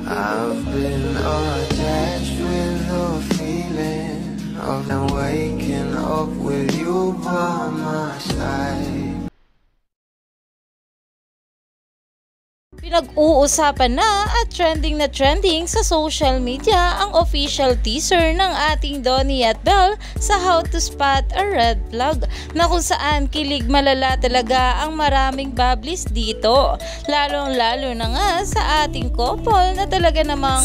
I've been attached with the feeling of them waking up with you by my side. Pinag-uusapan na at trending sa social media ang official teaser ng ating Donnie at Belle sa How to Spot a Red Flag, na kung saan kilig malala talaga ang maraming bablis dito. Lalong-lalo na nga sa ating couple na talaga namang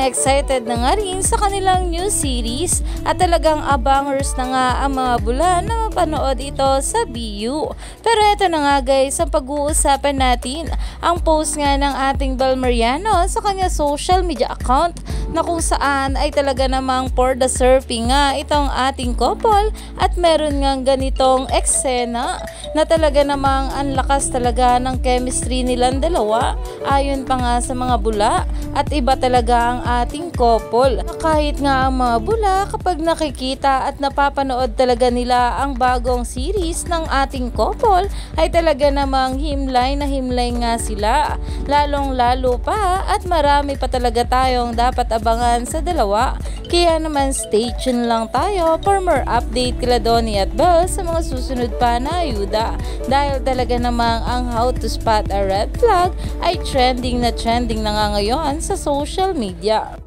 excited na nga rin sa kanilang new series at talagang abangers na nga ang mga bula na mapanood ito sa BU. Pero eto na nga guys, ang pag-uusapan natin ang post nga ng ating Belle Mariano sa kanya social media account, na kung saan ay talaga namang for the surfing nga itong ating couple at meron nga ganitong eksena na talaga namang ang lakas talaga ng chemistry nilang dalawa ayon pa nga sa mga bula, at iba talaga ang ating couple. Kahit nga ang mga bula kapag nakikita at napapanood talaga nila ang bagong series ng ating couple ay talaga namang himlay nga sila. Lalong-lalo pa at marami pa talaga tayong dapat abangan sa dalawa. Kaya naman stay tuned lang tayo for more update kila Donnie at Belle sa mga susunod pa na ayuda. Dahil talaga namang ang How to Spot a Red Flag ay trending na nga ngayon sa social media.